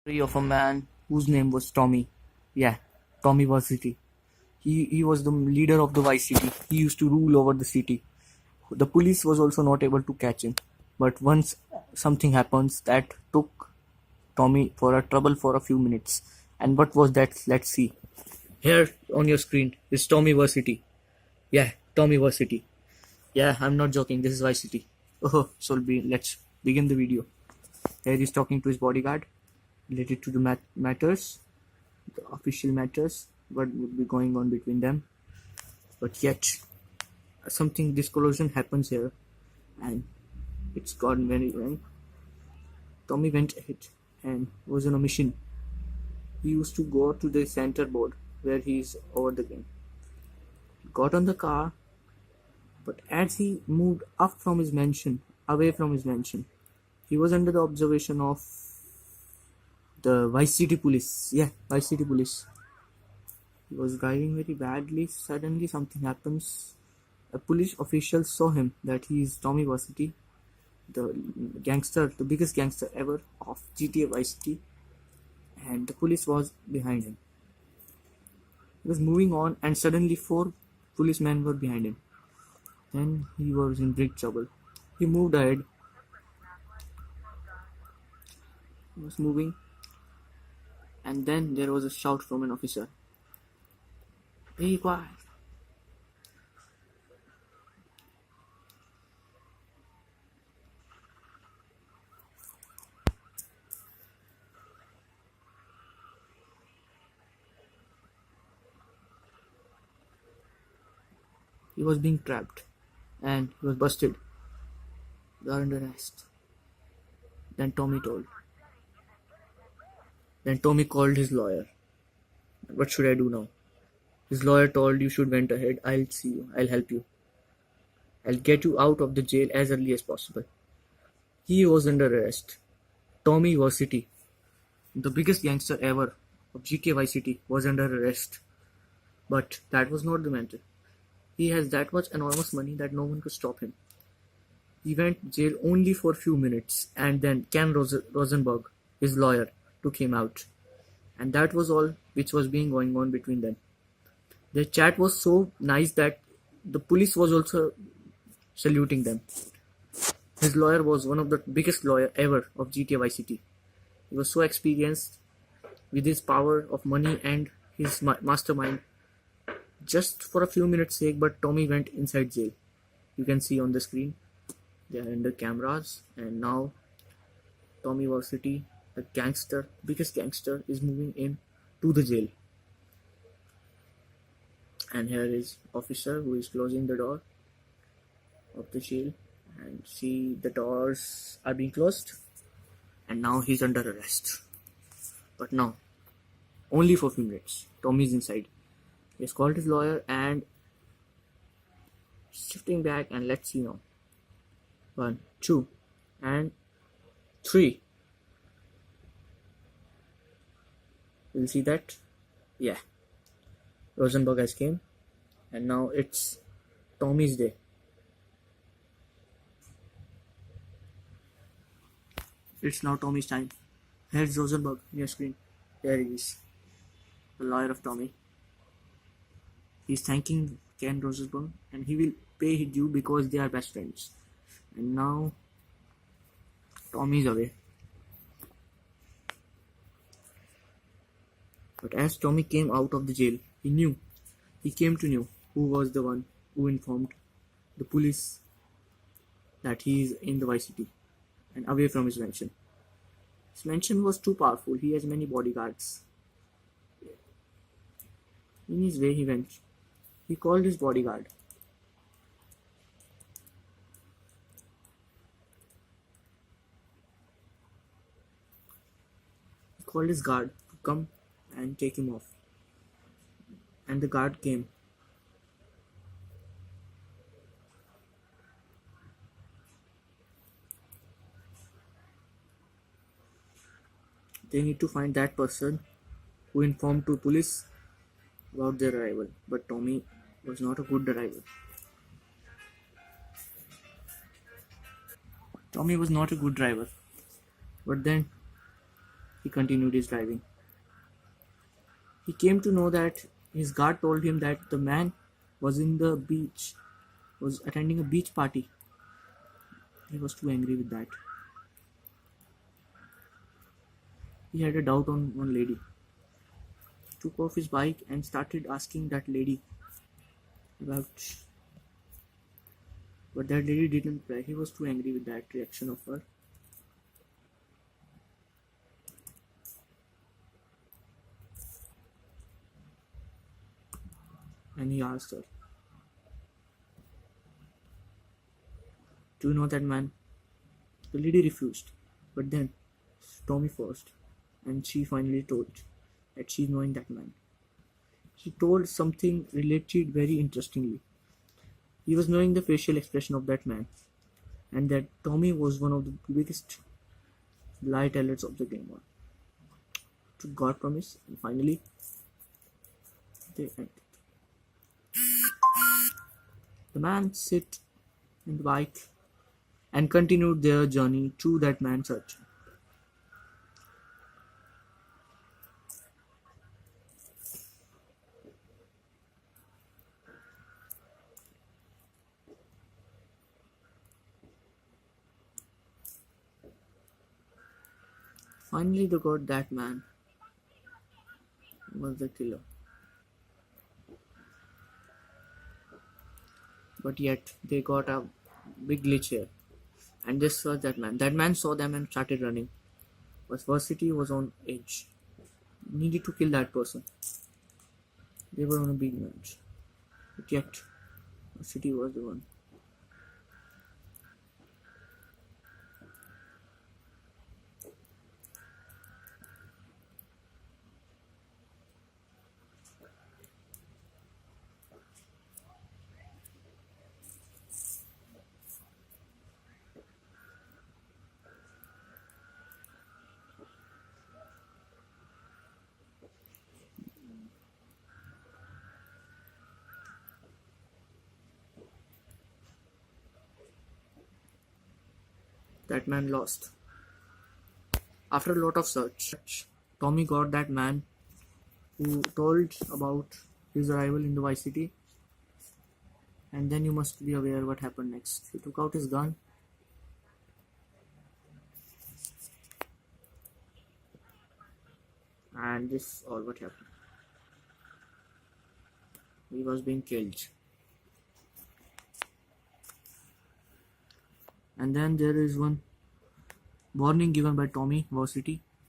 Story of a man whose name was Tommy. Yeah, Tommy Vercetti. He was the leader of the Vice City. He used to rule over the city. The police was also not able to catch him. But once something happens that took Tommy for a trouble for a few minutes. And what was that? Let's see. Here on your screen is Tommy Vercetti. Yeah, Tommy Vercetti. Yeah, I'm not joking. This is Vice City. Oh, let's begin the video. Here he's talking to his bodyguard related to the matters, the official matters, what would be going on between them. But yet, something disclosure happens here, and it's gone very wrong. Tommy went ahead and was on a mission. He used to go to the center board where he's over the game. Got on the car, but as he moved up from his mansion, away from his mansion, he was under the observation of the Vice City police. Yeah, Vice City police. He was driving very badly. Suddenly, something happens. A police official saw him that he is Tommy Vercetti, the gangster, the biggest gangster ever of GTA Vice City, and the police was behind him. He was moving on, and suddenly four policemen were behind him. Then he was in big trouble. He moved ahead. He was moving, and then there was a shout from an officer. Be quiet. He was being trapped, and he was busted. You are under arrest. Then Tommy told. Then Tommy called his lawyer. What should I do now? His lawyer told, you should went ahead. I'll see you. I'll help you. I'll get you out of the jail as early as possible. He was under arrest. Tommy Vercetti, the biggest gangster ever of GTA Vice City, was under arrest. But that was not the matter. He has that much enormous money that no one could stop him. He went to jail only for a few minutes, and then Ken Rosenberg, his lawyer, took him out. And that was all which was being going on between them. Their chat was so nice that the police was also saluting them. His lawyer was one of the biggest lawyer ever of GTA Vice City. He was so experienced with his power of money and his mastermind. Just for a few minutes sake, but Tommy went inside jail. You can see on the screen. They are under cameras, and now Tommy Vercetti, the gangster, biggest gangster, is moving in to the jail. And here is officer who is closing the door of the jail, and see the doors are being closed, and now he's under arrest. But now, only for a few minutes, Tommy is inside. He has called his lawyer and shifting back, and let's see now. 1, 2, and 3. You'll see that? Yeah. Rosenberg has came, and now it's Tommy's day. It's now Tommy's time. Here's Rosenberg on your screen. There he is, the lawyer of Tommy. He's thanking Ken Rosenberg, and he will pay his due because they are best friends. And now Tommy's away. But as Tommy came out of the jail, he came to know who was the one who informed the police that he is in the Vice City and away from his mansion. His mansion was too powerful. He has many bodyguards. In his way he went. He called his bodyguard. He called his guard to come and take him off. And the guard came. They need to find that person who informed to police about their arrival. But Tommy was not a good driver. Tommy was not a good driver. But then He continued his driving. He came to know that his guard told him that the man was in the beach, was attending a beach party. He was too angry with that. He had a doubt on one lady. He took off his bike and started asking that lady about. But that lady didn't reply. He was too angry with that reaction of her. And he asked her, "Do you know that man?" The lady refused. But then Tommy first, and she finally told that she's knowing that man. He told something related very interestingly. He was knowing the facial expression of that man, and that Tommy was one of the biggest lie tellers of the game on. To God promise, and finally they ended. The man sit in the bike and continued their journey to that man's search. Finally, they got that man was the killer. But yet, they got a big glitch here. And they searched that man. That man saw them and started running. But Vercetti was on edge. Needed to kill that person. They were on a big match. But yet, Vercetti was the one. That man lost. After a lot of search, Tommy got that man who told about his arrival in the Vice City. And then you must be aware what happened next. He took out his gun. And this is all what happened. He was being killed. And then there is one warning given by Tommy Vercetti